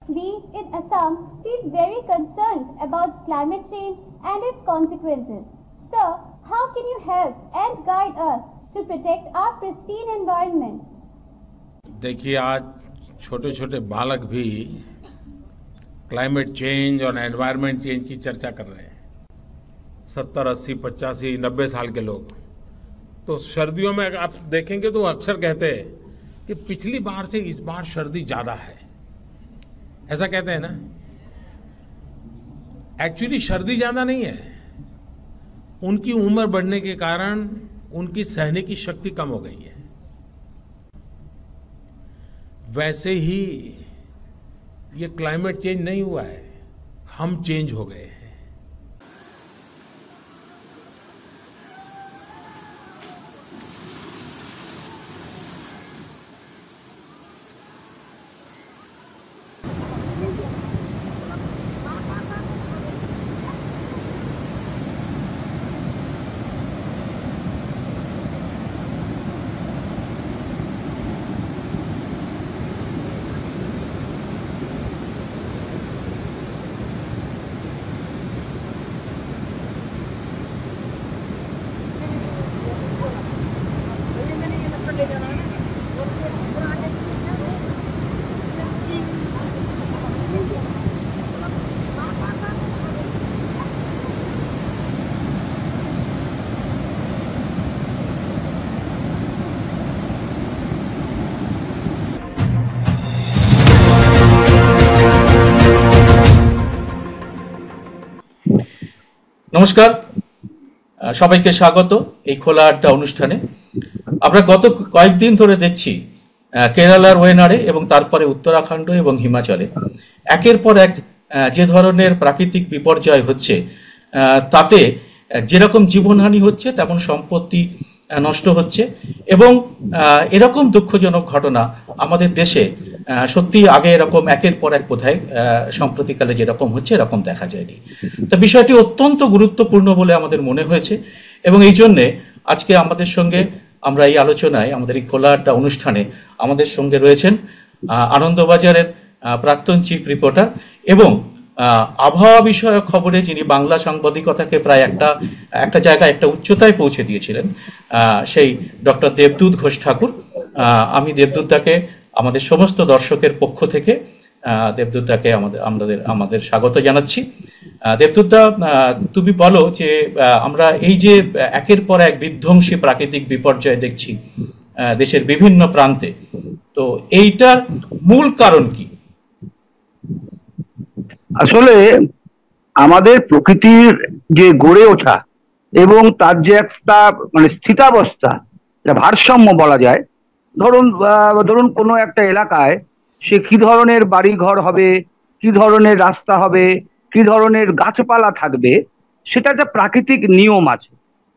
we in Assam feel very concerned about climate change and its consequences. Sir, how can you help and guide us to protect our pristine environment? देखिए, आज छोटे छोटे बालक भी climate change और environment change की चर्चा कर रहे हैं। 70, 80, 85, 90 साल के लोग तो सर्दियों में आप देखेंगे तो अक्सर कहते हैं कि पिछली बार से इस बार सर्दी ज़्यादा है, ऐसा कहते हैं ना। एक्चुअली सर्दी ज़्यादा नहीं है, उनकी उम्र बढ़ने के कारण उनकी सहने की शक्ति कम हो गई है। वैसे ही ये क्लाइमेट चेंज नहीं हुआ है, हम चेंज हो गए हैं। নমস্কার, সবাইকে স্বাগত এই খোলা আড্ডা অনুষ্ঠানে। আমরা গত কয়েকদিন ধরে দেখছি কেরালার ওয়েনারে এবং তারপরে উত্তরাখণ্ড এবং হিমাচলে একের পর এক যে ধরনের প্রাকৃতিক বিপর্যয় হচ্ছে, তাতে যেরকম জীবনহানি হচ্ছে তেমন সম্পত্তি নষ্ট হচ্ছে এবং এরকম দুঃখজনক ঘটনা আমাদের দেশে সত্যি আগে এরকম একের পর এক বোধহয় সম্প্রতিকালে যেরকম হচ্ছে এরকম দেখা যায়নি। তো বিষয়টি অত্যন্ত গুরুত্বপূর্ণ বলে আমাদের মনে হয়েছে এবং এই জন্যে আজকে আমাদের সঙ্গে আমরা এই আলোচনায়, আমাদের এই খোলা আড্ডা অনুষ্ঠানে আমাদের সঙ্গে রয়েছেন আনন্দবাজারের প্রাক্তন চিফ রিপোর্টার এবং আবহাওয়া বিষয়ক খবরে যিনি বাংলা সাংবাদিকতাকে প্রায় একটা জায়গায় একটা উচ্চতায় পৌঁছে দিয়েছিলেন, সেই ডক্টর দেবদূত ঘোষ ঠাকুর। আমি দেবদূতদাকে আমাদের সমস্ত দর্শকের পক্ষ থেকে দেবদূতদাকে আমাদের স্বাগত জানাচ্ছি। দেবদূতদা, তুমি বলো যে আমরা এই যে একের পর এক বিধ্বংসী প্রাকৃতিক বিপর্যয় দেখছি দেশের বিভিন্ন প্রান্তে, তো এইটার মূল কারণ কি? আসলে আমাদের প্রকৃতির যে গড়ে ওঠা এবং তার যে একটা স্থিতাবস্থা, ভারসাম্য বলা যায়। ধরুন কোনো একটা এলাকায় সে কি ধরনের বাড়ি ঘর হবে, কি ধরনের রাস্তা হবে, কি ধরনের গাছপালা থাকবে, সেটা একটা প্রাকৃতিক নিয়ম আছে।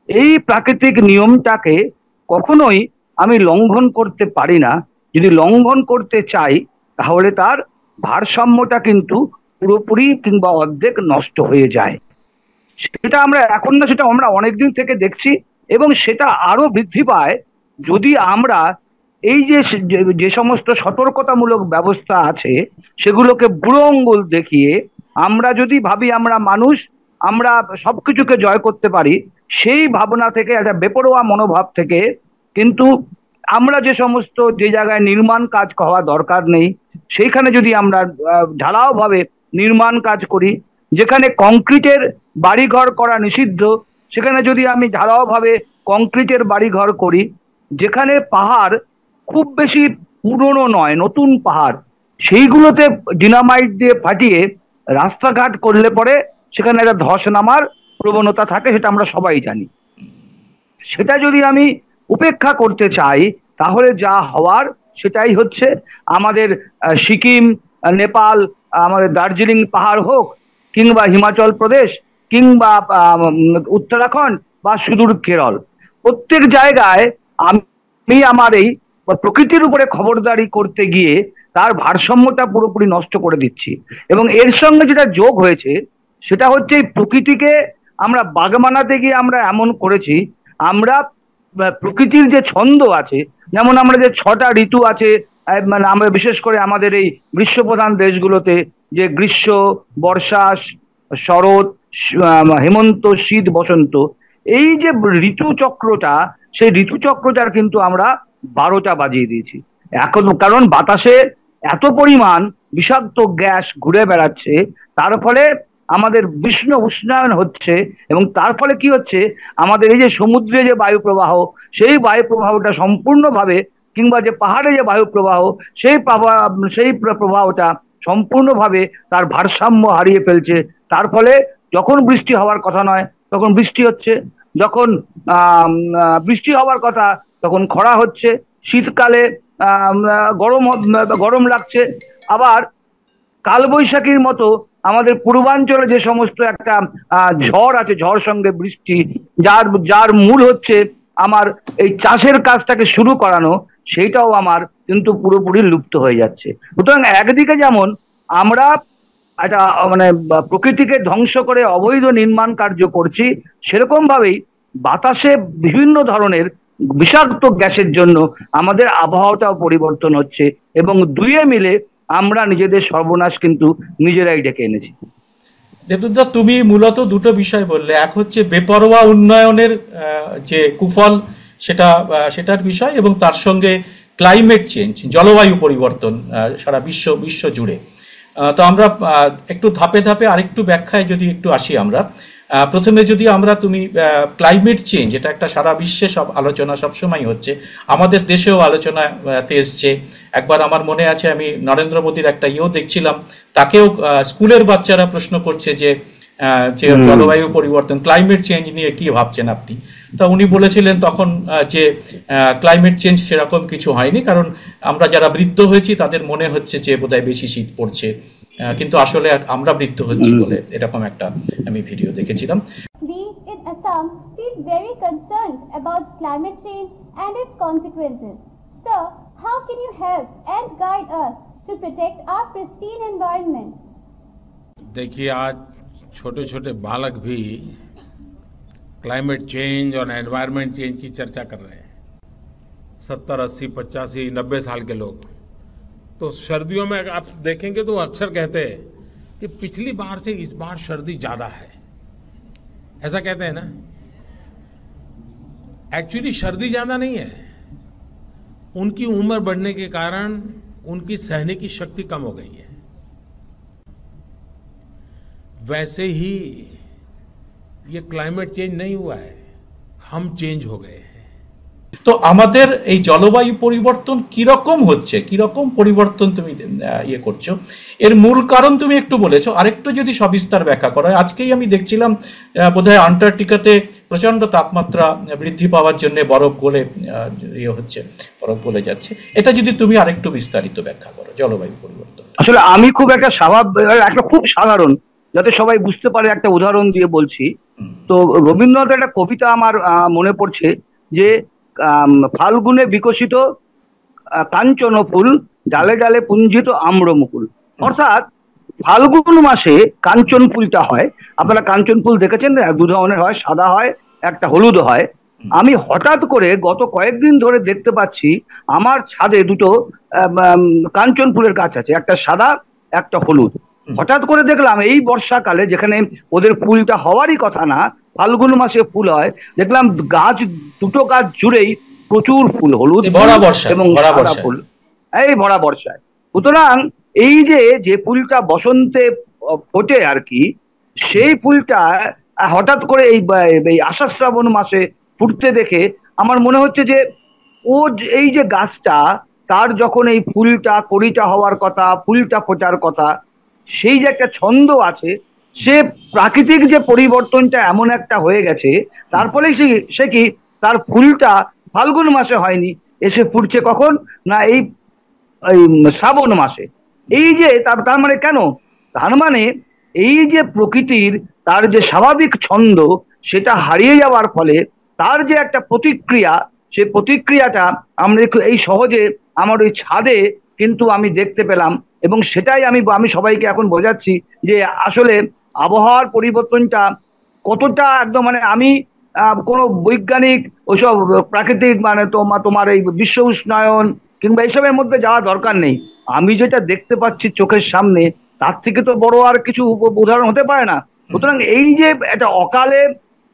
এই প্রাকৃতিক নিয়মটাকে কখনোই আমি লঙ্ঘন করতে পারি না। যদি লঙ্ঘন করতে চাই তাহলে তার ভারসাম্যটা কিন্তু পুরোপুরি কিংবা অর্ধেক নষ্ট হয়ে যায়। সেটা আমরা এখন না, সেটা আমরা অনেকদিন থেকে দেখছি এবং সেটা আরো বৃদ্ধি পায় যদি আমরা এই যে সমস্ত সতর্কতামূলক ব্যবস্থা আছে সেগুলোকে বুড়ো আঙুল দেখিয়ে আমরা যদি ভাবি আমরা মানুষ, আমরা সবকিছুকে জয় করতে পারি, সেই ভাবনা থেকে, একটা বেপরোয়া মনোভাব থেকে কিন্তু আমরা যে জায়গায় নির্মাণ কাজ হওয়া দরকার নেই সেইখানে যদি আমরা ঢালাও ভাবে নির্মাণ কাজ করি, যেখানে কংক্রিটের বাড়িঘর করা নিষিদ্ধ সেখানে যদি আমি ঢালাও ভাবে কংক্রিটের বাড়িঘর করি, যেখানে পাহাড় খুব বেশি পুরনো নয়, নতুন পাহাড়, সেইগুলোতে ডিনামাইট দিয়ে ফাটিয়ে রাস্তাঘাট করলে পরে সেখানে একটা ধস নামার প্রবণতা থাকে, সেটা আমরা সবাই জানি। সেটা যদি আমি উপেক্ষা করতে চাই তাহলে যা হওয়ার সেটাই হচ্ছে। আমাদের সিকিম, নেপাল, আমাদের দার্জিলিং পাহাড় হোক কিংবা হিমাচল প্রদেশ কিংবা উত্তরাখণ্ড বা সুদূর কেরল, প্রত্যেক জায়গায় আমি আমার এই প্রকৃতির উপরে খবরদারি করতে গিয়ে তার ভারসাম্যটা পুরোপুরি নষ্ট করে দিচ্ছি। এবং এর সঙ্গে যেটা যোগ হয়েছে সেটা হচ্ছে এই প্রকৃতিকে আমরা বাগ বানাতে গিয়ে আমরা এমন করেছি, আমরা প্রকৃতির যে ছন্দ আছে, যেমন আমরা যে 6টা ঋতু আছে মানে আমরা বিশেষ করে আমাদের এই গ্রীষ্মপ্রধান দেশগুলোতে যে গ্রীষ্ম, বর্ষা, শরৎ, হেমন্ত, শীত, বসন্ত, এই যে ঋতুচক্রটা, সেই ঋতুচক্রটার কিন্তু আমরা 12টা বাজিয়ে দিয়েছি এখন। কারণ বাতাসে এত পরিমাণ বিষাক্ত গ্যাস ঘুরে বেড়াচ্ছে, তার ফলে আমাদের বিশ্ব উষ্ণায়ন হচ্ছে, এবং তার ফলে কি হচ্ছে, আমাদের এই যে সমুদ্রে যে বায়ু প্রবাহ, সেই বায়ু প্রবাহটা সম্পূর্ণভাবে, কিংবা যে পাহাড়ে যে বায়ু প্রবাহ, সেই প্রবাহটা সম্পূর্ণভাবে তার ভারসাম্য হারিয়ে ফেলছে। তার ফলে যখন বৃষ্টি হওয়ার কথা নয় তখন বৃষ্টি হচ্ছে, যখন বৃষ্টি হওয়ার কথা তখন খরা হচ্ছে, শীতকালে গরম গরম লাগছে, আবার কালবৈশাখীর মতো আমাদের পূর্বাঞ্চলে যে সমস্ত একটা ঝড় আছে, ঝড় সঙ্গে বৃষ্টি, যার যার মূল হচ্ছে আমার এই চাষের কাজটাকে শুরু করানো, সেইটাও আমার কিন্তু পুরোপুরি লুপ্ত হয়ে যাচ্ছে। সুতরাং একদিকে যেমন আমরা একটা মানে প্রকৃতিকে ধ্বংস করে অবৈধ নির্মাণ কার্য করছি, সেরকম ভাবেই বাতাসে বিভিন্ন ধরনের বিষাক্ত গ্যাসের জন্য আমাদের আবহাওয়াটাও পরিবর্তন হচ্ছে, এবং দুইয়ে মিলে আমরা নিজেদের সর্বনাশ কিন্তু নিজেরাই ডেকে এনেছি। দেবদূতদা, তুমি মূলত দুটো বিষয় বললে, এক হচ্ছে বেপরোয়া উন্নয়নের যে কুফল, সেটার বিষয়, এবং তার সঙ্গে ক্লাইমেট চেঞ্জ, জলবায়ু পরিবর্তন সারা বিশ্ব জুড়ে। তো আমরা একটু ধাপে ধাপে আরেকটু ব্যাখ্যায় যদি একটু আসি আমরা। প্রথমে যদি তুমি ক্লাইমেট চেঞ্জ, এটা একটা সারা বিশ্বে সব আলোচনা সবসময় হচ্ছে, আমাদের দেশেও আলোচনাতে এসছে। একবার আমার মনে আছে, আমি নরেন্দ্র মোদীর একটা দেখছিলাম, তাকেও স্কুলের বাচ্চারা প্রশ্ন করছে যে জলবায়ু পরিবর্তন, ক্লাইমেট চেঞ্জ নিয়ে কি ভাবছেন আপনি। তা উনি বলেছিলেন তখন যে ক্লাইমেট চেঞ্জ সেরকম কিছু হয়নি, কারণ আমরা যারা বৃদ্ধ হয়েছি তাদের মনে হচ্ছে যে বোধহয় বেশি শীত পড়ছে, কিন্তু আসলে আমরা বৃদ্ধ হচ্ছি বলে, এরকম একটা আমি ভিডিও দেখেছিলাম। We in Assam feel very concerned about climate change and its consequences. Sir, how can you help and guide us to protect our pristine environment? देखिए, आज छोटे छोटे बालक भी क्लाइमेट चेंज और एनवायरनमेंट चेंज की चर्चा कर रहे हैं। 70, 80, 85, 90 साल के लोग तो सर्दियों में आप देखेंगे तो अक्सर कहते हैं कि पिछली बार से इस बार सर्दी ज्यादा है, ऐसा कहते हैं ना। एक्चुअली सर्दी ज्यादा नहीं है, उनकी उम्र बढ़ने के कारण उनकी सहने की शक्ति कम हो गई है। वैसे ही ये क्लाइमेट चेंज नहीं हुआ है, हम चेंज हो गए हैं। তো আমাদের এই জলবায়ু পরিবর্তন কিরকম হচ্ছে, কিরকম পরিবর্তন তুমি করছো, এর মূল কারণ তুমি একটু বলেছো, আরেকটু যদি সবিস্তার ব্যাখ্যা করো। আজকেই আমি দেখছিলাম বোধহয় আন্টার্কটিকাতে প্রচন্ড তাপমাত্রা বৃদ্ধি পাওয়ার জন্য বরফ গলে বরফ গলে যাচ্ছে। এটা যদি তুমি আরেকটু বিস্তারিত ব্যাখ্যা করো, জলবায়ু পরিবর্তন। আসলে আমি খুব একটা একটা খুব সাধারণ, যাতে সবাই বুঝতে পারে একটা উদাহরণ দিয়ে বলছি। তো রবীন্দ্রনাথের একটা কবিতা আমার মনে পড়ছে যে ফাল্গুনে বিকশিত কাঞ্চন ফুল, ডালে ডালে পুঞ্জিত আম্র মুকুল। অর্থাৎ ফাল্গুন মাসে কাঞ্চন ফুলটা হয়। আপনারা কাঞ্চন ফুল দেখেছেন, দু ধরনের হয়, সাদা হয়, একটা হলুদ হয়। আমি হঠাৎ করে গত কয়েকদিন ধরে দেখতে পাচ্ছি আমার ছাদে দুটো কাঞ্চন ফুলের গাছ আছে, একটা সাদা একটা হলুদ। হঠাৎ করে দেখলাম এই বর্ষাকালে, যেখানে ওদের ফুলটা হওয়ারই কথা না, ফাল্গুন মাসে ফুল হয়, দেখলাম দুটো গাছ জুড়েই প্রচুর ফুল, হলুদ এবং সাদা ফুল, এই ভরা বর্ষায়। সুতরাং এই যে ফুলটা বসন্তে ফোটে আর কি, সেই ফুলটা হঠাৎ করে এই আষাঢ় শ্রাবণ মাসে ফুটতে দেখে আমার মনে হচ্ছে যে এই যে গাছটা, তার যখন এই ফুলটা কড়িটা হওয়ার কথা, ফুলটা ফোটার কথা, সেই যে একটা ছন্দ আছে, সে প্রাকৃতিক যে পরিবর্তনটা এমন একটা হয়ে গেছে, তার ফলে সে কি তার ফুলটা ফাল্গুন মাসে হয়নি, এসে ফুটছে কখন না এই শ্রাবণ মাসে। এই যে তার মানে কেন, তার মানে এই যে প্রকৃতির তার যে স্বাভাবিক ছন্দ, সেটা হারিয়ে যাওয়ার ফলে তার যে একটা প্রতিক্রিয়া, সেই প্রতিক্রিয়াটা আমরা এই সহজে আমার ওই ছাদে কিন্তু আমি দেখতে পেলাম। এবং সেটাই আমি সবাইকে এখন বোঝাচ্ছি যে আসলে আবহাওয়ার পরিবর্তনটা কতটা একদম, মানে আমি কোনো বৈজ্ঞানিক ওসব প্রাকৃতিক মানে তোমার এই বিশ্ব উষ্ণায়ন কিংবা এইসবের মধ্যে যাওয়া দরকার নেই। আমি যেটা দেখতে পাচ্ছি চোখের সামনে, তার থেকে তো বড় আর কিছু উদাহরণ হতে পারে না। সুতরাং এই যে একটা অকালে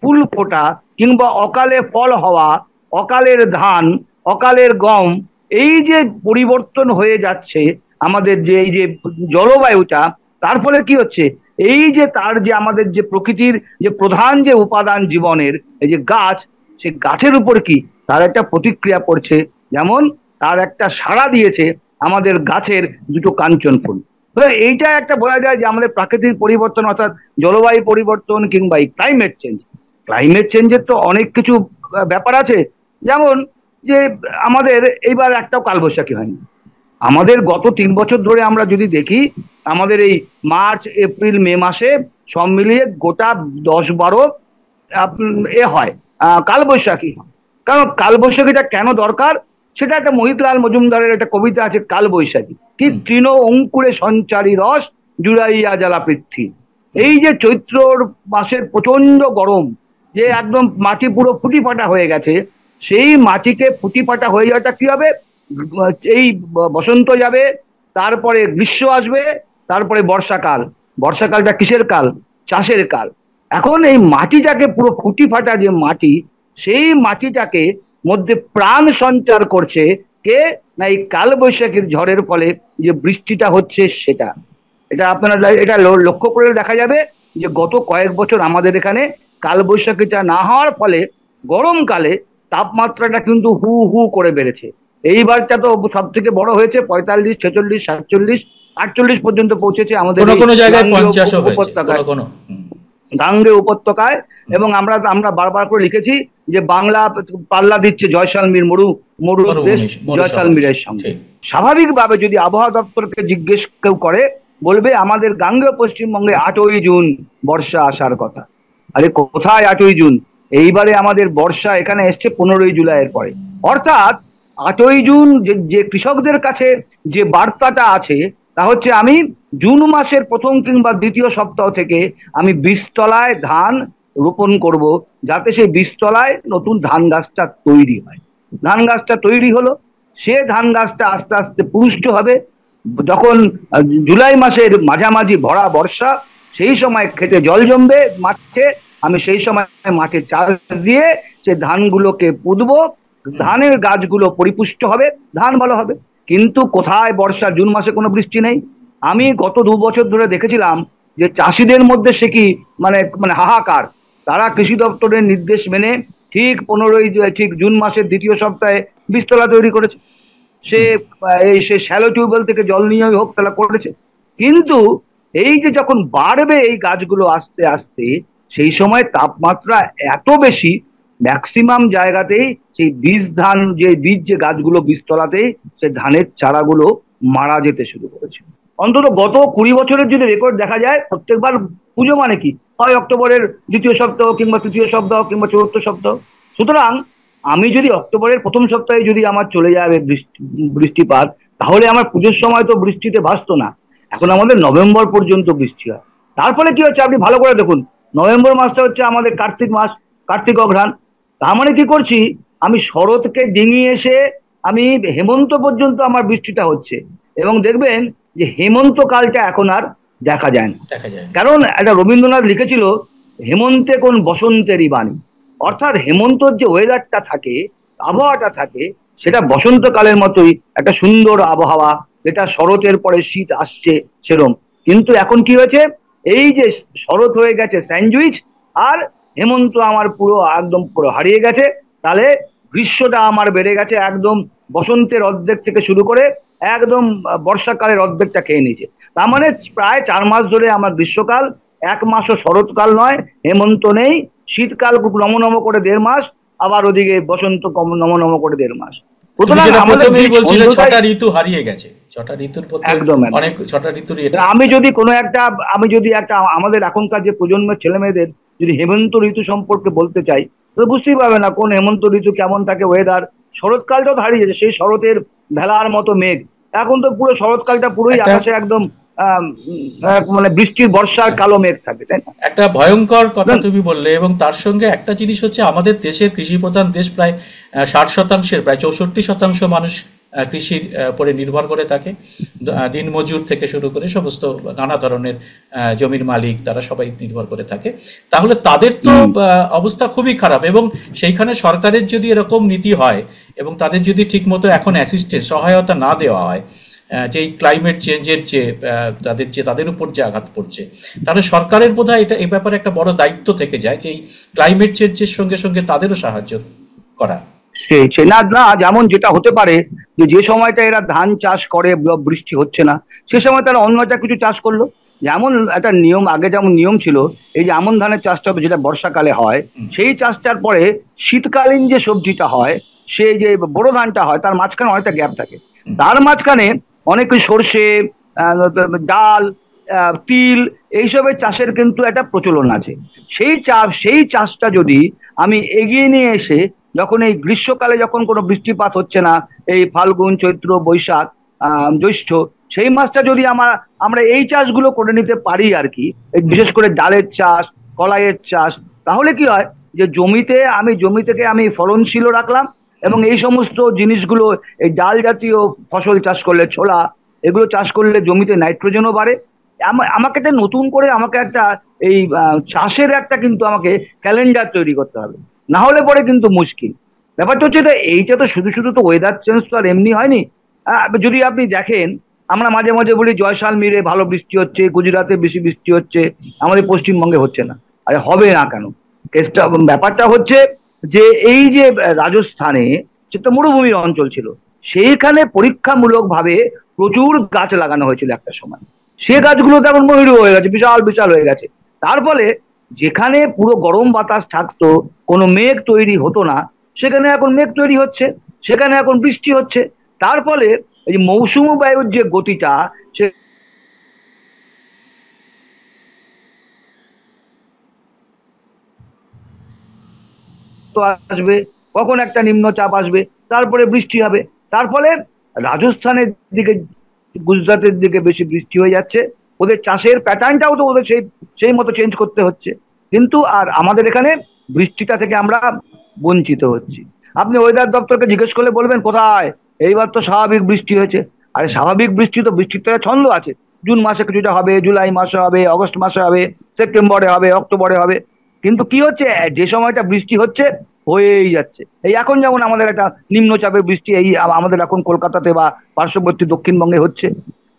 ফুল ফোটা কিংবা অকালে ফল হওয়া, অকালের ধান, অকালের গম, এই যে পরিবর্তন হয়ে যাচ্ছে আমাদের যে এই যে জলবায়ুটা, তার ফলে কি হচ্ছে, এই যে তার যে আমাদের যে প্রকৃতির যে প্রধান যে উপাদান জীবনের, এই যে গাছ, সেই গাছের উপর কি তার একটা প্রতিক্রিয়া পড়ছে। যেমন তার একটা সাড়া দিয়েছে আমাদের গাছের দুটো কাঞ্চন ফুল। এইটা একটা বলা যায় যে আমাদের প্রাকৃতিক পরিবর্তন, অর্থাৎ জলবায়ু পরিবর্তন কিংবা এই ক্লাইমেট চেঞ্জ। ক্লাইমেট চেঞ্জের তো অনেক কিছু ব্যাপার আছে। যেমন যে আমাদের এইবার একটাও কালবৈশাখী হয়নি। আমাদের গত 3 বছর ধরে আমরা যদি দেখি, আমাদের এই মার্চ, এপ্রিল, মে মাসে সব মিলিয়ে গোটা 10-12 হয় কালবৈশাখী। কারণ কালবৈশাখীটা কেন দরকার, সেটা একটা মোহিতলাল মজুমদারের একটা কবিতা আছে, কালবৈশাখী কি তৃণ অঙ্কুরে সঞ্চারী রস জুড়াইয়া জ্বালা পৃথ্বী। এই যে চৈত্র মাসের প্রচন্ড গরম, যে একদম মাটি পুরো ফুটি ফাটা হয়ে গেছে, সেই মাটিকে ফুটি ফাটা হয়ে যাওয়াটা কি হবে, এই বসন্ত যাবে, তারপরে গ্রীষ্ম আসবে, তারপরে বর্ষাকাল। বর্ষাকালটা কিসের কাল? চাষের কাল। এখন এই মাটিটাকে পুরো ফুটি ফাটা যে মাটি, সেই মাটিটাকে মধ্যে প্রাণ সঞ্চার করছে কে না, এই কালবৈশাখীর ঝড়ের ফলে যে বৃষ্টিটা হচ্ছে সেটা। এটা আপনারা এটা লক্ষ্য করে দেখা যাবে যে গত কয়েক বছর আমাদের এখানে কালবৈশাখীটা না হওয়ার ফলে গরমকালে তাপমাত্রাটা কিন্তু হু হু করে বেড়েছে। এইবারটা তো সব থেকে বড় হয়েছে, 45, 46, 47, 48 পর্যন্ত পৌঁছেছে আমাদের গাঙ্গে উপত্যকায়। এবং আমরা বারবার করে লিখেছি যে বাংলা পাল্লা দিচ্ছে জয়সালমীর মরু দেশ জয়সালমীরের সঙ্গে। স্বাভাবিকভাবে যদি আবহাওয়া দপ্তরকে জিজ্ঞেস কেউ করে, বলবে আমাদের গাঙ্গেয় পশ্চিমবঙ্গে 8ই জুন বর্ষা আসার কথা। আরে কোথায় 8ই জুন? এইবারে আমাদের বর্ষা এখানে এসছে 15ই জুলাইয়ের পরে। অর্থাৎ 8ই জুন যে কৃষকদের কাছে যে বার্তাটা আছে, তা হচ্ছে আমি জুন মাসের প্রথম কিংবা দ্বিতীয় সপ্তাহ থেকে আমি বীজতলায় ধান রোপণ করব, যাতে সেই বীজতলায় নতুন ধান গাছটা তৈরি হয়। ধান গাছটা তৈরি হলো, সে ধান গাছটা আস্তে আস্তে পুষ্ট হবে। যখন জুলাই মাসের মাঝামাঝি ভরা বর্ষা, সেই সময় খেতে জল জমবে মাঠে, আমি সেই সময় মাঠে চাষ দিয়ে সে ধানগুলোকে পুঁতবো, ধানের গাছগুলো পরিপুষ্ট হবে, ধান ভালো হবে। কিন্তু কোথায় বর্ষা? জুন মাসে কোনো বৃষ্টি নেই। আমি গত 2 বছর ধরে দেখেছিলাম যে চাষিদের মধ্যে সে কি মানে হাহাকার। তারা কৃষি দপ্তরের নির্দেশ মেনে ঠিক 15ই জুন মাসের দ্বিতীয় সপ্তাহে বীজতলা তৈরি করেছে। সে শ্যালো টিউবওয়েল থেকে জল নিয়েই হোক তারা করেছে। কিন্তু এই যে যখন বাড়বে এই গাছগুলো আস্তে আস্তে, সেই সময় তাপমাত্রা এত বেশি, ম্যাক্সিমাম জায়গাতেই সেই বীজ যে গাছগুলো বীজতলাতেই সে ধানের চারাগুলো মারা যেতে শুরু করেছে। অন্তত গত 20 বছরের যদি রেকর্ড দেখা যায়, প্রত্যেকবার পুজো মানে কি হয় অক্টোবরের দ্বিতীয় সপ্তাহ কিংবা তৃতীয় সপ্তাহ কিংবা চতুর্থ সপ্তাহ। সুতরাং আমি যদি অক্টোবরের প্রথম সপ্তাহে যদি আমার চলে যাবে বৃষ্টিপাত, তাহলে আমার পুজোর সময় তো বৃষ্টিতে ভাসতো না। এখন আমাদের নভেম্বর পর্যন্ত বৃষ্টি হয়। তার ফলে কি হচ্ছে, আপনি ভালো করে দেখুন, নভেম্বর মাসটা হচ্ছে আমাদের কার্তিক মাস, কার্তিক অঘ্রাণ। তার মানে কি করছি, আমি শরৎকে ডিঙিয়ে এসে আমি হেমন্ত পর্যন্ত আমার বৃষ্টিটা হচ্ছে। এবং দেখবেন যে হেমন্তকালটা এখন আর দেখা যায় না। কারণ একটা রবীন্দ্রনাথ লিখেছিল, হেমন্তে কোন বসন্তেরই বাণী। অর্থাৎ হেমন্তর যে ওয়েদারটা থাকে, আবহাওয়াটা থাকে, সেটা বসন্তকালের মতোই একটা সুন্দর আবহাওয়া, যেটা শরতের পরে শীত আসছে সেরম। কিন্তু এখন কি হয়েছে, এই যে শরৎ হয়ে গেছে স্যান্ডউইচ, আর হেমন্ত আমার একদম পুরো হারিয়ে গেছে। তাহলে গ্রীষ্মটা আমার বেড়ে গেছে, একদম বসন্তের অর্ধেক থেকে শুরু করে একদম বর্ষাকালের অর্ধেকটা খেয়ে নিয়েছে। তার মানে প্রায় 4 মাস ধরে আমার গ্রীষ্মকাল, 1 মাসও শরৎকাল নয়, হেমন্ত নেই, শীতকাল নমনম করে 1.5 মাস, আবার ওদিকে বসন্ত নমনম করে 1.5 মাস। আমি যদি একটা আমাদের এখনকার যে প্রজন্মের ছেলে মেয়েদের যদি হেমন্ত ঋতু সম্পর্কে বলতে চাই, তো বুঝতেই পারবে না কোন হেমন্ত ঋতু কেমন থাকে ওয়েদার। শরৎকালটাও হারিয়ে গেছে, সেই শরতের ভেলার মতো মেঘ। এখন তো পুরো শরৎকালটা পুরোই আকাশে একদম মানে বৃষ্টির বর্ষার কালো মেঘ থাকে, তাই না? একটা ভয়ঙ্কর কথা তুমি বললে। এবং তার সঙ্গে একটা জিনিস হচ্ছে, আমাদের দেশের কৃষি প্রধান দেশ, প্রায় 60%, প্রায় 64% মানুষ কৃষির উপরে নির্ভর করে থাকে। দিনমজুর থেকে শুরু করে সমস্ত নানা ধরনের জমির মালিক তারা সবাই নির্ভর করে থাকে। তাহলে তাদের তো অবস্থা খুবই খারাপ, এবং সেইখানে সরকারের যদি এরকম নীতি হয় এবং তাদের যদি ঠিকমতো এখন অ্যাসিস্ট্যান্স সহায়তা না দেওয়া হয়, যে ক্লাইমেট চেঞ্জের যে তাদের উপর যে আঘাত পড়ছে, তাহলে সরকারের বোধহয় এটা এই ব্যাপারে একটা বড় দায়িত্ব থেকে যায় যে এই ক্লাইমেট চেঞ্জের সঙ্গে সঙ্গে তাদেরও সাহায্য করা। সেই না না, যেমন যেটা হতে পারে যে সময়টা এরা ধান চাষ করে বৃষ্টি হচ্ছে না, সে সময় তারা অন্য একটা কিছু চাষ করলো। যেমন একটা নিয়ম, আগে যেমন নিয়ম ছিল এই যে আমন ধানের চাষটা যেটা বর্ষাকালে হয়, সেই চাষটার পরে শীতকালীন যে সবজিটা হয়, সেই যে বড় ধানটা হয়, তার মাঝখানে অনেকটা গ্যাপ থাকে। তার মাঝখানে অনেক সর্ষে, ডাল, তিল, এইসবের চাষের কিন্তু একটা প্রচলন আছে। সেই চাষটা যদি আমি এগিয়ে নিয়ে এসে, যখন এই গ্রীষ্মকালে যখন কোনো বৃষ্টিপাত হচ্ছে না, এই ফাল্গুন, চৈত্র, বৈশাখ, জ্যৈষ্ঠ, সেই মাসটা যদি আমরা এই চাষগুলো করে নিতে পারি আর কি, বিশেষ করে ডালের চাষ, কলাইয়ের চাষ, তাহলে কি হয় যে জমি থেকে আমি ফলনশীলও রাখলাম, এবং এই সমস্ত জিনিসগুলো, এই ডাল জাতীয় ফসল চাষ করলে, ছোলা, এগুলো চাষ করলে জমিতে নাইট্রোজেনও বাড়ে। আমাকে একটা নতুন করে আমাকে একটা এই চাষের একটা কিন্তু আমাকে ক্যালেন্ডার তৈরি করতে হবে, না হলে পরে কিন্তু মুশকিল। ব্যাপারটা হচ্ছে এইটা তো শুধু তো ওয়েদার চেঞ্জ তো আর এমনি হয়নি। যদি আপনি দেখেন, আমরা মাঝে মাঝে বলি জয়সালমীরে ভালো বৃষ্টি হচ্ছে, গুজরাটে বেশি বৃষ্টি হচ্ছে, আমাদের পশ্চিমবঙ্গে হচ্ছে না। আরে হবে না কেন? ব্যাপারটা হচ্ছে যে এই যে রাজস্থানে যেটা মরুভূমির অঞ্চল ছিল, সেইখানে পরীক্ষামূলকভাবে প্রচুর গাছ লাগানো হয়েছিল একটা সময়। সে গাছগুলো তেমন মহিরু হয়ে গেছে, বিশাল বিশাল হয়ে গেছে। তার ফলে যেখানে পুরো গরম বাতাস থাকতো, কোনো মেঘ তৈরি হতো না, সেখানে এখন মেঘ তৈরি হচ্ছে, সেখানে এখন বৃষ্টি হচ্ছে। তার ফলে এই যে মৌসুমী বায়ুর যে গতিটা, সে আসবে, কখন একটা নিম্নচাপ আসবে, তারপরে বৃষ্টি হবে। তার ফলে রাজস্থানের দিকে, গুজরাটের দিকে বেশি বৃষ্টি হয়ে যাচ্ছে। ওদের চাষের প্যাটার্নটাও তো ওদের সেই মতো চেঞ্জ করতে হচ্ছে, কিন্তু আর আমাদের এখানে বৃষ্টিটা থেকে আমরা বঞ্চিত হচ্ছি। আপনি ওয়েদার দপ্তরকে জিজ্ঞেস করলে বলবেন কোথায়, এইবার তো স্বাভাবিক বৃষ্টি হয়েছে। আরে স্বাভাবিক বৃষ্টি তো, বৃষ্টির তো ছন্দ আছে। জুন মাসে কিছুটা হবে, জুলাই মাসে হবে, অগস্ট মাসে হবে, সেপ্টেম্বরে হবে, অক্টোবরে হবে। কিন্তু কি হচ্ছে, যে সময়টা বৃষ্টি হচ্ছে হয়েই যাচ্ছে। এই এখন যেমন আমাদের একটা নিম্নচাপের বৃষ্টি এই আমাদের এখন কলকাতাতে বা পার্শ্ববর্তী দক্ষিণবঙ্গে হচ্ছে।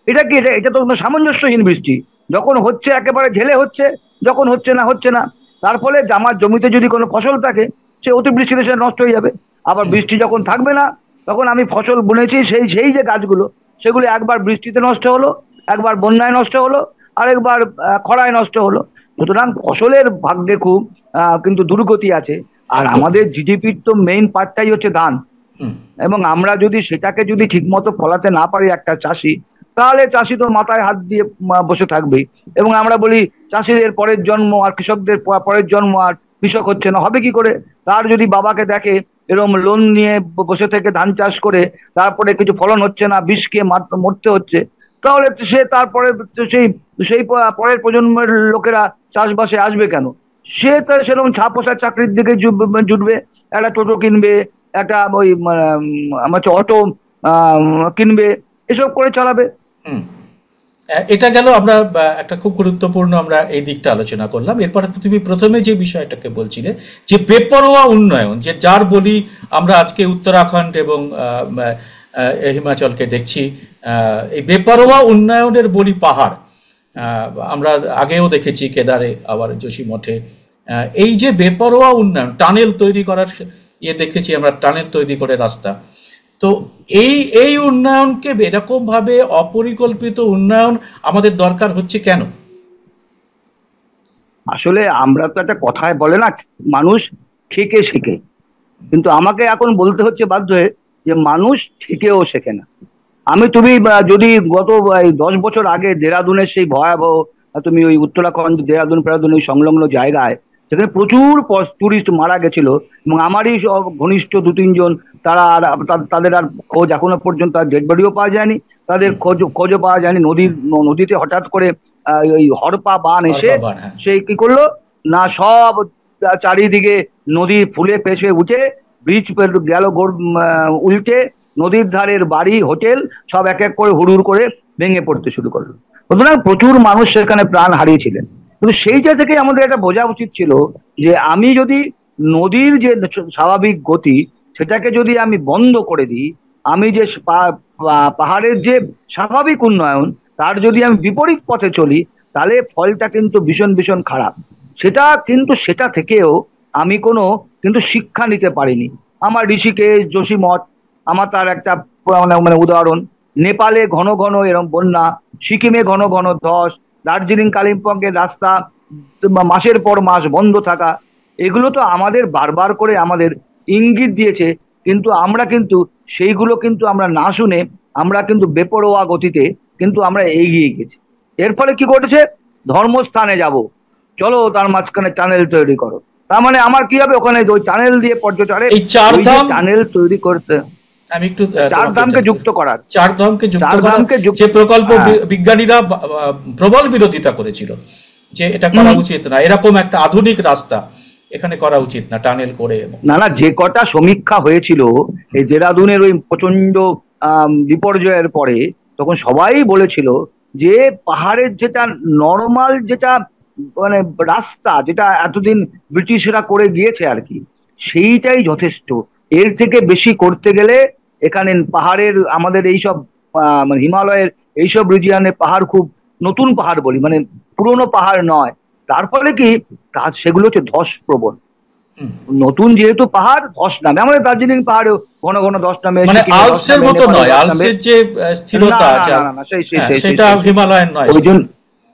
এটা কি, এটা তো কোনো সামঞ্জস্যহীন বৃষ্টি। যখন হচ্ছে একেবারে ঝেলে হচ্ছে, যখন হচ্ছে না হচ্ছে না। তার ফলে আমার জমিতে যদি কোনো ফসল থাকে, সে অতিবৃষ্টিতে সে নষ্ট হয়ে যাবে। আবার বৃষ্টি যখন থাকবে না, তখন আমি ফসল বুনেছি, সেই যে গাছগুলো, সেগুলো একবার বৃষ্টিতে নষ্ট হলো, একবার বন্যায় নষ্ট হলো, আরেকবার খরায় নষ্ট হলো। সুতরাং ফসলের ভাগ্যে খুব কিন্তু দুর্গতি আছে। আর আমাদের জিডিপির তো মেইন পার্টটাই হচ্ছে ধান, এবং আমরা যদি সেটাকে যদি ঠিকমতো ফলাতে না পারি একটা চাষি, তাহলে চাষি তো মাথায় হাত দিয়ে বসে থাকবেই। এবং আমরা বলি চাষিদের পরের জন্ম, আর কৃষকদের পরের জন্ম, আর কৃষক হচ্ছে না, হবে কি করে? তার যদি বাবাকে দেখে এরকম লোন নিয়ে বসে থেকে ধান চাষ করে, তারপরে কিছু ফলন হচ্ছে না, বিষ খেয়ে মরতে হচ্ছে, তাহলে সে তারপরে সেই পরের প্রজন্মের লোকেরা চাষবাসে আসবে কেন? সে তো সেরকম ছাপোষা চাকরির দিকে জুটবে, একটা টোটো কিনবে, একটা ওই আমার অটো কিনবে, এসব করে চালাবে। এটা গেল, আমরা একটা খুব গুরুত্বপূর্ণ আমরা এই দিকটা আলোচনা করলাম। এরপরে তুমি প্রথমে যে বিষয়টাকে বলছিলে যে বেপরোয়া উন্নয়ন, যে যার বলি আমরা আজকে উত্তরাখণ্ড এবং হিমাচলকে দেখছি, এই বেপরোয়া উন্নয়নের বলি পাহাড়। আমরা আগেও দেখেছি কেদারে, আবার যোশীমঠে। এই যে বেপরোয়া উন্নয়ন, টানেল তৈরি করার দেখেছি আমরা, টানেল তৈরি করে রাস্তা। তো এই উন্নয়নকে এরকম ভাবে অপরিকল্পিত উন্নয়ন আমাদের দরকার হচ্ছে কেন? আসলে আমরা তো একটা কথায় বলে না, মানুষ থেকে শেখে, কিন্তু আমাকে এখন বলতে হচ্ছে বাধ্য হয়ে যে মানুষ থেকেও শেখে না। তুমি যদি গত 10 বছর আগে দেরাদুনের সেই ভয়াবহ, তুমি ওই উত্তরাখণ্ড দেরাদুন ফেরাদুন ওই সংলগ্ন জায়গায়, সেখানে প্রচুর টুরিস্ট মারা গেছিল, এবং আমারই ঘনিষ্ঠ 2-3 জন, তাদের আর খোঁজ এখনো পর্যন্ত ডেড বডিও পাওয়া যায়নি, তাদের খোঁজও পাওয়া যায়নি। নদীতে হঠাৎ করে ওই হরপা বান এসে সেই কি করলো না, সব চারিদিকে নদী ফুলে ফেসে উঠে ব্রিজ গেল উল্টে, নদীর ধারের বাড়ি হোটেল সব এক এক করে হুড়ুর করে ভেঙে পড়তে শুরু করলো। সুতরাং প্রচুর মানুষ সেখানে প্রাণ হারিয়েছিলেন। কিন্তু সেইটা থেকে আমাদের একটা বোঝা উচিত ছিল যে আমি যদি নদীর যে স্বাভাবিক গতি সেটাকে যদি আমি বন্ধ করে দিই, আমি যে পাহাড়ের যে স্বাভাবিক উন্নয়ন তার যদি আমি বিপরীত পথে চলি, তাহলে ফলটা কিন্তু ভীষণ ভীষণ খারাপ। সেটা থেকেও আমি কোনো কিন্তু শিক্ষা নিতে পারিনি। আমার ঋষিকেশ, যোশীমঠ আমার তার একটা মানে উদাহরণ। নেপালে ঘন ঘন এরকম বন্যা, সিকিমে ঘন ঘন ধস, দার্জিলিং কালিম্পংয়ের রাস্তা মাসের পর মাস বন্ধ থাকা, এগুলো তো আমাদের বারবার করে আমাদের ইঙ্গিত দিয়েছে, কিন্তু আমরা কিন্তু সেইগুলো কিন্তু আমরা না শুনে আমরা কিন্তু বেপরোয়া গতিতে কিন্তু আমরা এগিয়ে গেছি। এর ফলে কি ঘটেছে, ধর্মস্থানে যাব, চলো তার মাঝখানে টানেল তৈরি করো। তার মানে আমার কি হবে, ওখানে ওই টানেল দিয়ে পর্যটনে এই চারধাম টানেল তৈরি করতে, আমি একটু চারধামকে যুক্ত করার, চারধামকে যে প্রকল্প বিজ্ঞানীরা প্রবল বিরোধিতা করেছিল যে এটা করা উচিত না, এরকম একটা আধুনিক রাস্তা এখানে করা উচিত না টানেল করে। না না, যে কটা সমীক্ষা হয়েছিল এই দেরাদুনের ওই প্রচন্ড বিপর্যয়ের পরে, তখন সবাই বলেছিল যে পাহাড়ের যেটা নর্মাল যেটা মানে রাস্তা যেটা এতদিন ব্রিটিশরা করে গিয়েছে আর কি, সেইটাই যথেষ্ট। এর থেকে বেশি করতে গেলে এখানে পাহাড়ের আমাদের এইসব মানে হিমালয়ের এইসব রিজিয়নে পাহাড় খুব নতুন পাহাড় বলি, মানে পুরনো পাহাড় নয়। তার ফলে কি কাজ সেগুলো হচ্ছে ধস প্রবণ। নতুন যেহেতু পাহাড় ধস নামে, আমাদের দার্জিলিং পাহাড়েও ঘন ঘন ধস নামে, মানে আল্পসের মতো নয়, আল্পসের যে স্থিরতা আছে সেটা হিমালয়ের নয়। ওই জন্য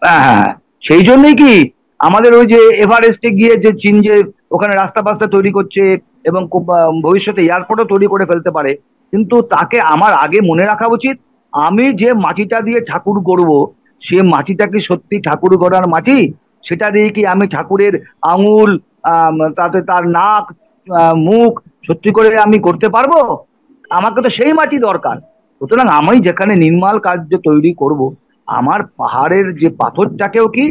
হ্যাঁ, সেই জন্যই কি আমাদের ওই যে এভারেস্টে গিয়ে যে চীন যে ওখানে রাস্তা ফাস্তা তৈরি করছে এবং ভবিষ্যতে এয়ারপোর্টও তৈরি করে ফেলতে পারে, কিন্তু তাকে আমার আগে মনে রাখা উচিত আমি যে মাটিটা দিয়ে ঠাকুর গড়ব সে মাটিটা কি সত্যি ঠাকুর গড়ার মাটি? সেটা দিয়ে কি আমি ঠাকুরের আঙুল তাতে তার নাক মুখ সত্যি করে আমি করতে পারবো? আমাকে তো সেই মাটি দরকার। সুতরাং আমি যেখানে নির্মাল কার্য তৈরি করব, আমার পাহাড়ের যে পাথরটাকেও কি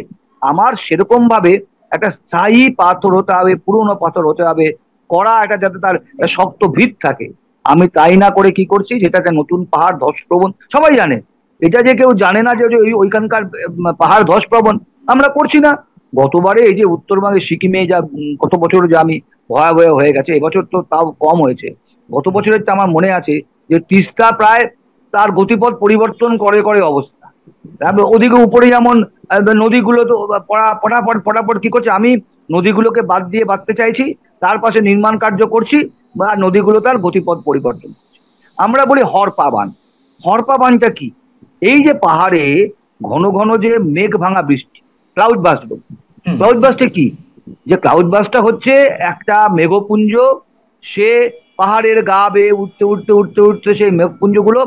আমার সেরকম ভাবে একটা স্থায়ী পাথর হতে হবে, পুরনো পাথর হতে হবে, কড়া এটা যাতে তার শক্ত ভিত থাকে। আমি তাই না করে কি করছি, যেটাকে নতুন পাহাড় ধসপ্রবণ, সবাই জানে এটা, যে কেউ জানে না যে ওইখানকার পাহাড় ধসপ্রবণ আমরা করছি না। গতবারে এই যে উত্তরবঙ্গের সিকিমে যা গত বছর যা আমি ভয়াবহ হয়ে গেছে, এবছর তো তাও কম হয়েছে। গত বছরের তো আমার মনে আছে যে তিস্তা প্রায় তার গতিপথ পরিবর্তন করে করে অবস্থা। তারপর ওদিকে উপরে যেমন নদীগুলো তো পটাপট কি করছে, আমি নদীগুলোকে বাদ দিয়ে বাঁধতে চাইছি, তার পাশে নির্মাণ কার্য করছি বা নদীগুলো তার গতিপথ পরিবর্তন করছি। আমরা বলি হরপা বাঁধ। হরপা বাঁধটা কি? এই যে পাহাড়ে ঘন ঘন যে মেঘ ভাঙা বৃষ্টি, ক্লাউড বাস্ট। ক্লাউড বাস্টে কি, যে ক্লাউড বাস্টটা হচ্ছে একটা মেঘপুঞ্জ, সে পাহাড়ের গা বেয়ে উঠতে উঠতে উঠতে উঠতে সেই মেঘপুঞ্জগুলো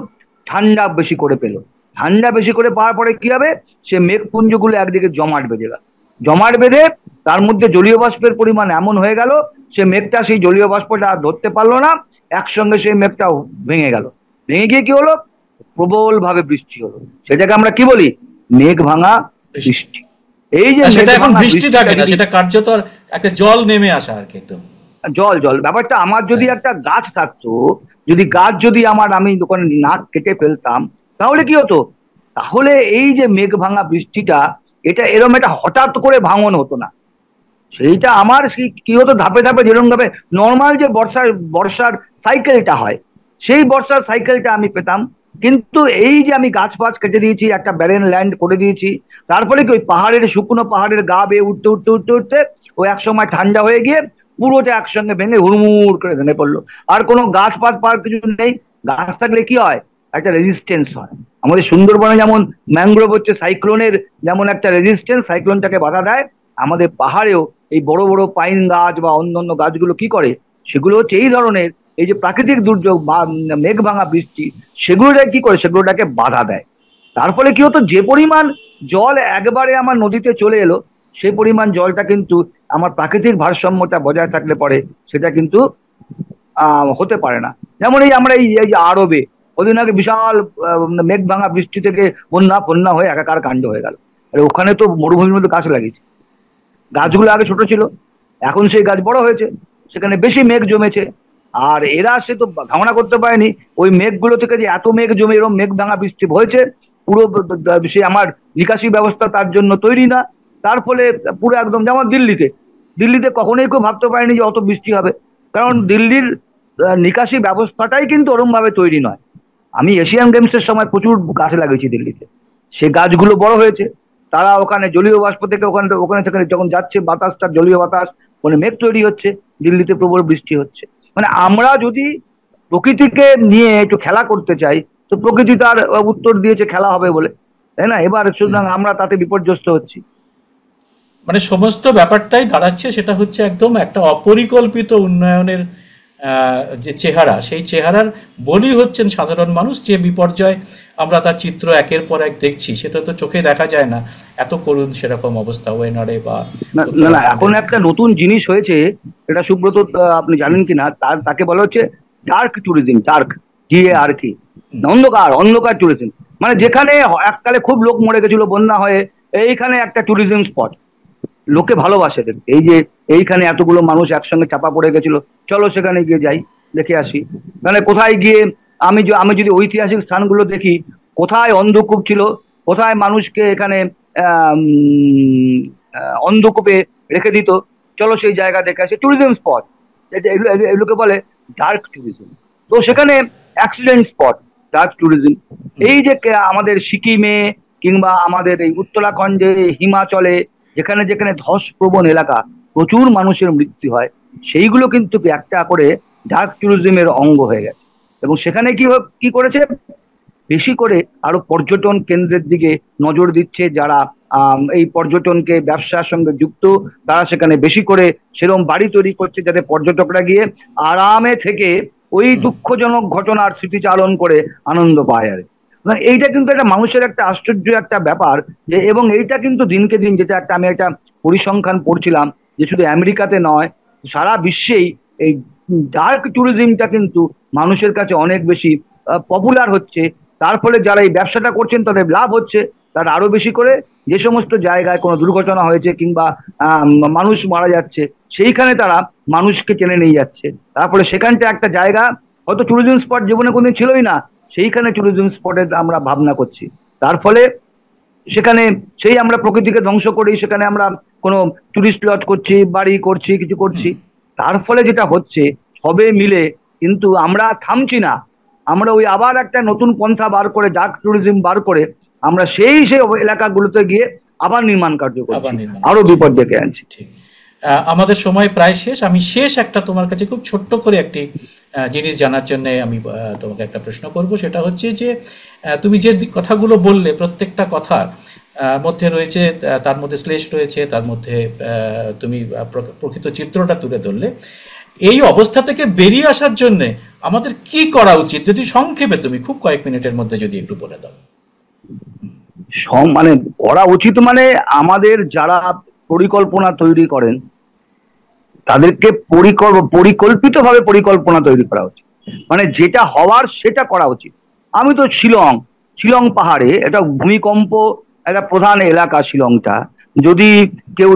ঠান্ডা বেশি করে পেল। ঠান্ডা বেশি করে পাওয়ার পরে কি হবে, সে মেঘপুঞ্জগুলো একদিকে জমাট বেঁধে গেল। জমাট বেঁধে তার মধ্যে জলীয় বাষ্পের পরিমাণ এমন হয়ে গেল, সে মেঘটা সেই জলীয় বাষ্পটা আর ধরতে পারলো না, একসঙ্গে সেই মেঘটা ভেঙে গেল। ভেঙে গিয়ে কি হলো, প্রবল ভাবে বৃষ্টি হলো। সেটাকে আমরা কি বলি, মেঘ ভাঙা বৃষ্টি। এই যে সেটা এখন বৃষ্টি থাকে না, সেটা কার্যত একটা জল নেমে আসা আর কি, জল ব্যাপারটা। আমার যদি একটা গাছ থাকতো, যদি গাছ যদি আমি দোকানে নাক কেটে ফেলতাম, তাহলে কি হতো? তাহলে এই যে মেঘ ভাঙা বৃষ্টিটা, এটা এরকম একটা হঠাৎ করে ভাঙন হতো না। সেইটা আমার কি হতো, ধাপে ধাপে যেরকম ভাবে নর্মাল যে বর্ষার সাইকেলটা হয়, সেই বর্ষার সাইকেলটা আমি পেতাম। কিন্তু এই যে আমি গাছ ফাছ কেটে দিয়েছি, একটা ব্যারেন ল্যান্ড করে দিয়েছি, তারপরে কি ওই পাহাড়ের শুকনো পাহাড়ের গা বেয়ে উঠতে উঠতে উঠতে উঠতে ওই এক সময় ঠান্ডা হয়ে গিয়ে পুরোটা একসঙ্গে ভেঙে হুড়মুড় করে ভেঙে পড়লো। আর কোনো গাছ পাত পাওয়ার কিছু নেই। গাছ থাকলে কি হয়, একটা রেজিস্টেন্স হয়। আমাদের সুন্দরবনে যেমন ম্যানগ্রোভ হচ্ছে সাইক্লোনের যেমন একটা রেজিস্টেন্স, সাইক্লোনটাকে বাধা দেয়, আমাদের পাহাড়েও এই বড় বড় পাইন গাছ বা অন্যান্য গাছগুলো কি করে, সেগুলো হচ্ছে এই ধরনের এই যে প্রাকৃতিক দুর্যোগ বা মেঘ ভাঙা বৃষ্টি, সেগুলোটাকে কি করে, সেগুলোটাকে বাধা দেয়। তার ফলে কি হতো, যে পরিমাণ জল একবারে আমার নদীতে চলে এলো, সেই পরিমাণ জলটা কিন্তু আমার প্রাকৃতিক ভারসাম্যটা বজায় থাকলে পরে সেটা কিন্তু হতে পারে না। যেমন এই আমরা এই যে আরবে ওদিন আগে বিশাল মেঘ ভাঙা বৃষ্টি থেকে বন্যা হয়ে একাকার কাণ্ড হয়ে গেল। আর ওখানে তো মরুভূমির মধ্যে গাছ লাগিয়েছে, গাছগুলো আগে ছোট ছিল, এখন সেই গাছ বড় হয়েছে, সেখানে বেশি মেঘ জমেছে। আর এরা সে তো ধারণা করতে পারেনি ওই মেঘগুলো থেকে যে এত মেঘ জমে এরকম মেঘ ভাঙা বৃষ্টি হয়েছে, পুরো সে আমার নিকাশি ব্যবস্থা তার জন্য তৈরি না। তার ফলে পুরো একদম যেমন দিল্লিতে কখনোই কেউ ভাবতে পারেনি যে অত বৃষ্টি হবে, কারণ দিল্লির নিকাশি ব্যবস্থাটাই কিন্তু ওরম ভাবে তৈরি নয়। আমি এশিয়ান গেমসের সময় প্রচুর গাছ লাগিয়েছি দিল্লিতে, সে গাছগুলো বড় হয়েছে, তারা ওখানে জলীয় বাষ্প থেকে ওখানে সেখানে যখন যাচ্ছে বাতাসটা জলীয় বাতাস, ওখানে মেঘ তৈরি হচ্ছে, দিল্লিতে প্রবল বৃষ্টি হচ্ছে। মানে আমরা যদি প্রকৃতিকে নিয়ে একটু খেলা করতে চাই, তো প্রকৃতি তার উত্তর দিয়েছে খেলা হবে বলে, তাই না? এবার সুতরাং আমরা তাতে বিপর্যস্ত হচ্ছি। মানে সমস্ত ব্যাপারটাই দাঁড়াচ্ছে সেটা হচ্ছে একদম একটা অপরিকল্পিত উন্নয়নের যে চেহারা, সেই চেহারার বলি হচ্ছেন সাধারণ মানুষ। যে বিপর্যয় আমরা তার চিত্র একের পর এক দেখছি, সেটা তো চোখে দেখা যায় না, এত করুণ সেরকম অবস্থা ওয়েনারে বা না। এখন একটা নতুন জিনিস হয়েছে, এটা সুব্রত আপনি জানেন কিনা, তাকে বলা হচ্ছে ডার্ক ট্যুরিজম। ডার্ক, DARK, অন্ধকার ট্যুরিজম। মানে যেখানে এককালে খুব লোক মরে গেছিল বন্যা হয়ে, এইখানে একটা ট্যুরিজম স্পট, লোকে ভালোবাসে দেখতে। এই যে এইখানে এতগুলো মানুষ একসঙ্গে চাপা পড়ে গেছিল, চলো সেখানে গিয়ে যাই, দেখে আসি। মানে কোথায় গিয়ে আমি যদি ঐতিহাসিক স্থানগুলো দেখি, কোথায় অন্ধকূপ ছিল, কোথায় মানুষকে এখানে অন্ধকূপে রেখে দিত, চলো সেই জায়গা দেখে আসি, ট্যুরিজম স্পট। এগুলোকে বলে ডার্ক ট্যুরিজম। তো সেখানে অ্যাক্সিডেন্ট স্পট, ডার্ক ট্যুরিজম। এই যে আমাদের সিকিমে কিংবা আমাদের এই উত্তরাখণ্ডে, হিমাচলে, যেখানে যেখানে ধসপ্রবণ এলাকা, প্রচুর মানুষের মৃত্যু হয়, সেইগুলো কিন্তু একটা করে ডার্ক ট্যুরিজমের অঙ্গ হয়ে গেছে। এবং সেখানে কি করেছে, বেশি করে আরো পর্যটন কেন্দ্রের দিকে নজর দিচ্ছে। যারা এই পর্যটনকে ব্যবসার সঙ্গে যুক্ত, তারা সেখানে বেশি করে সেরকম বাড়ি তৈরি করছে, যাতে পর্যটকরা গিয়ে আরামে থেকে ওই দুঃখজনক ঘটনার স্মৃতিচারণ করে আনন্দ পায়। আর এইটা কিন্তু একটা মানুষের একটা আশ্চর্য একটা ব্যাপার, যে এবং এইটা কিন্তু দিনকে দিন, যেটা আমি একটা পরিসংখ্যান পড়ছিলাম, যে শুধু আমেরিকাতে নয়, সারা বিশ্বেই এই ডার্ক ট্যুরিজমটা কিন্তু মানুষের কাছে অনেক বেশি পপুলার হচ্ছে। তার ফলে যারা এই ব্যবসাটা করছেন তাদের লাভ হচ্ছে, তারা আরো বেশি করে যে সমস্ত জায়গায় কোনো দুর্ঘটনা হয়েছে কিংবা মানুষ মারা যাচ্ছে, সেইখানে তারা মানুষকে টেনে নিয়ে যাচ্ছে। তারপরে সেখানটা একটা জায়গা, হয়তো ট্যুরিজম স্পট জীবনে কোনদিন ছিলই না, সেইখানে ট্যুরিজম স্পটে আমরা ভাবনা করছি। তার ফলে সেখানে সেই আমরা প্রকৃতিকে ধ্বংস করি, সেখানে আমরা কোনো টুরিস্ট লজ করছি, বাড়ি করছি, কিছু করছি। তার ফলে যেটা হচ্ছে, সবে মিলে কিন্তু আমরা থামছি না, আমরা ওই আবার একটা নতুন পন্থা বার করে, ডার্ক ট্যুরিজম বার করে, আমরা সেই এলাকাগুলোতে গিয়ে আবার নির্মাণ কার্য করছি, আরো বিপদ ডেকে আনছি। ঠিক। আমাদের সময় প্রায় শেষ। আমি শেষ একটা তোমার কাছে খুব ছোট্ট করে একটি জিনিস জানার জন্য আমি তোমাকে একটা প্রশ্ন করব। সেটা হচ্ছে যে তুমি যে কথাগুলো বললে, প্রত্যেকটা কথার মধ্যে রয়েছে, তার মধ্যে শ্লেষ রয়েছে, তার মধ্যে তুমি প্রকৃত চিত্রটা তুলে ধরলে। এই অবস্থা থেকে বেরিয়ে আসার জন্য আমাদের কি করা উচিত, যদি সংক্ষেপে তুমি খুব কয়েক মিনিটের মধ্যে যদি একটু বলে দাও। মানে করা উচিত মানে আমাদের যারা পরিকল্পনা তৈরি করেন, তাদেরকে পরিকল্পিতভাবে পরিকল্পনা তৈরি করা উচিত। মানে যেটা হওয়ার সেটা করা উচিত। আমি তো শিলং পাহাড়ে, এটা ভূমিকম্প একটা প্রধান এলাকা শিলংটা। যদি কেউ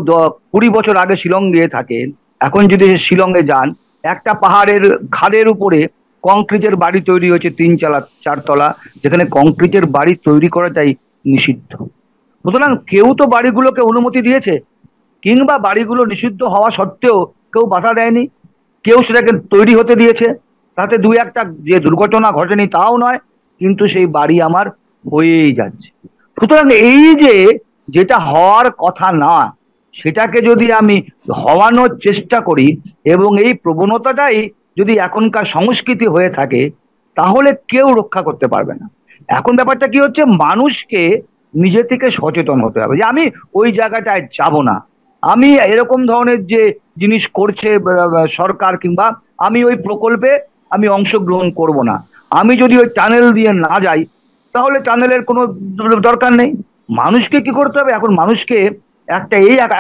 20 বছর আগে শিলং গিয়ে থাকেন, এখন যদি শিলংয়ে যান, একটা পাহাড়ের খাদের উপরে কংক্রিটের বাড়ি তৈরি হয়েছে 3-4 তলা, যেখানে কংক্রিটের বাড়ি তৈরি করাটাই নিষিদ্ধ। সুতরাং কেউ তো বাড়িগুলোকে অনুমতি দিয়েছে, কিংবা বাড়িগুলো নিষিদ্ধ হওয়া সত্ত্বেও কেউ বাধা দেয়নি, কেউ সেটাকে তৈরি হতে দিয়েছে। তাতে 2-1টা যে দুর্ঘটনা ঘটেনি তাও নয়, কিন্তু সেই বাড়ি আমার হয়েই যাচ্ছে। সুতরাং এই যেটা হওয়ার কথা না, সেটাকে যদি আমি হওয়ানোর চেষ্টা করি, এবং এই প্রবণতাটাই যদি এখনকার সংস্কৃতি হয়ে থাকে, তাহলে কেউ রক্ষা করতে পারবে না। এখন ব্যাপারটা কি হচ্ছে, মানুষকে নিজে থেকে সচেতন হতে হবে যে আমি ওই জায়গাটায় যাব না, আমি এরকম ধরনের যে জিনিস করছে সরকার, কিংবা আমি ওই প্রকল্পে আমি অংশগ্রহণ করব না। আমি যদি ওই টানেল দিয়ে না যাই, তাহলে টানেলের কোনো দরকার নেই। মানুষকে কি করতে হবে, এখন মানুষকে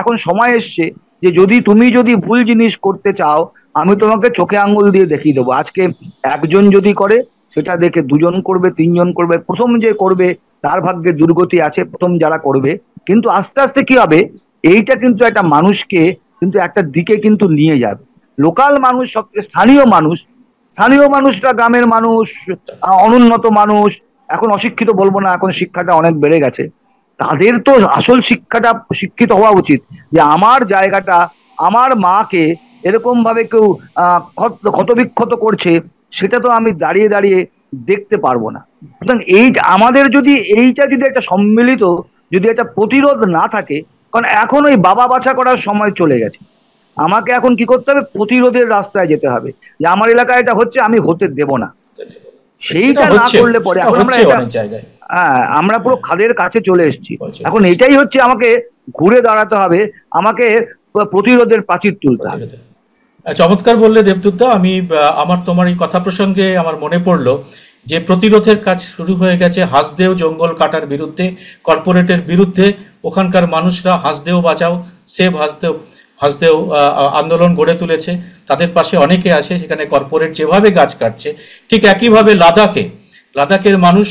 এখন সময় এসছে যে তুমি যদি ভুল জিনিস করতে চাও, আমি তোমাকে চোখে আঙ্গুল দিয়ে দেখিয়ে দেবো। আজকে একজন যদি করে, সেটা দেখে 2জন করবে, 3জন করবে। প্রথম যে করবে তার ভাগ্যে দুর্গতি আছে, প্রথম যারা করবে। কিন্তু আস্তে আস্তে কি হবে, এইটা কিন্তু একটা মানুষকে কিন্তু একটা দিকে কিন্তু নিয়ে যাবে। লোকাল মানুষ, স্থানীয় মানুষ স্থানীয় মানুষরা, গ্রামের মানুষ, অনুন্নত মানুষ, এখন অশিক্ষিত বলবো না, এখন শিক্ষাটা অনেক বেড়ে গেছে, তাদের তো আসল শিক্ষাটা, শিক্ষিত হওয়া উচিত যে আমার জায়গাটা, আমার মাকে এরকম ভাবে কেউ ক্ষতবিক্ষত করছে, সেটা তো আমি দাঁড়িয়ে দাঁড়িয়ে দেখতে পারবো না। সুতরাং এই আমাদের যদি এইটা যদি একটা সম্মিলিত, যদি একটা প্রতিরোধ না থাকে, কারণ এখন ওই বাবা বাছা করার সময় চলে গেছে, আমাকে এখন কি করতে হবে, প্রতিরোধের রাস্তায় যেতে হবে, যে আমার এলাকায় এটা হচ্ছে, আমি হতে দেব না। সেইটা না করলে পরে এখন আমরা অনেক জায়গায় আমরা পুরো খাদের কাছে চলে এসেছি। হচ্ছে। এখন এটাই হচ্ছে, আমাকে ঘুরে দাঁড়াতে হবে, আমাকে প্রতিরোধের প্রাচীর তুলতে হবে। চমৎকার বললে দেবদূতদা। আমি আমার তোমার এই কথা প্রসঙ্গে আমার মনে পড়লো যে প্রতিরোধের কাজ শুরু হয়ে গেছে হাসদেও জঙ্গল কাটার বিরুদ্ধে, কর্পোরেটের বিরুদ্ধে। ওখানকার মানুষরা হাসদেও বাঁচাও, সেভ হাসদেও হাসদেও আন্দোলন গড়ে তুলেছে। তাদের পাশে অনেকে আছে। সেখানে কর্পোরেট যেভাবে গাছ কাটছে, ঠিক একইভাবে লাদাখের মানুষ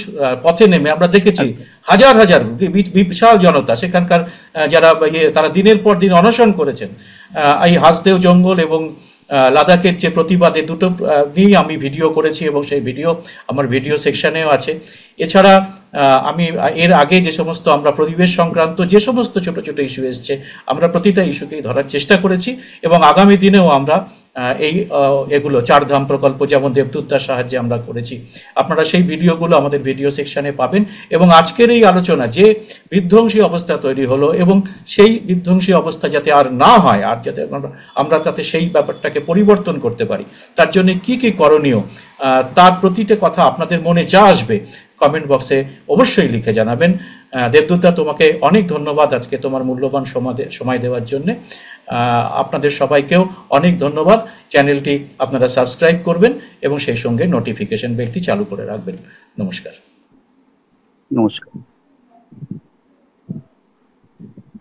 পথে নেমে আমরা দেখেছি হাজার হাজার বিশাল জনতা সেখানকার যারা তারা দিনের পর দিন অনশন করেছেন এই হাসদেও জঙ্গল এবং লাদাখের যে প্রতিবাদে, দুটো নিয়েই আমি ভিডিও করেছি এবং সেই ভিডিও আমার ভিডিও সেকশনেও আছে। এছাড়া আমি এর আগে যে সমস্ত আমরা পরিবেশ সংক্রান্ত যে সমস্ত ছোট ছোট ইস্যু এসছে, আমরা প্রতিটা ইস্যুকেই ধরার চেষ্টা করেছি এবং আগামী দিনেও আমরা এই এগুলো চারধাম প্রকল্প যেমন দেবদূতদার সাহায্যে আমরা করেছি, আপনারা সেই ভিডিওগুলো আমাদের ভিডিও সেকশনে পাবেন। এবং আজকের এই আলোচনা যে বিধ্বংসী অবস্থা তৈরি হলো এবং সেই বিধ্বংসী অবস্থা যাতে আর না হয়, আর যাতে আমরা তাতে সেই ব্যাপারটাকে পরিবর্তন করতে পারি, তার জন্য কি কি করণীয়, তার প্রতিটা কথা আপনাদের মনে যা আসবে কমেন্ট বক্সে অবশ্যই লিখে জানাবেন। দেবদূতদা, তোমাকে অনেক ধন্যবাদ আজকে তোমার মূল্যবান সময় দেওয়ার জন্য। আপনাদের সবাইকেও অনেক ধন্যবাদ। চ্যানেলটি আপনারা সাবস্ক্রাইব করবেন এবং সেই সঙ্গে নোটিফিকেশন বেলটি চালু করে রাখবেন। নমস্কার। নমস্কার।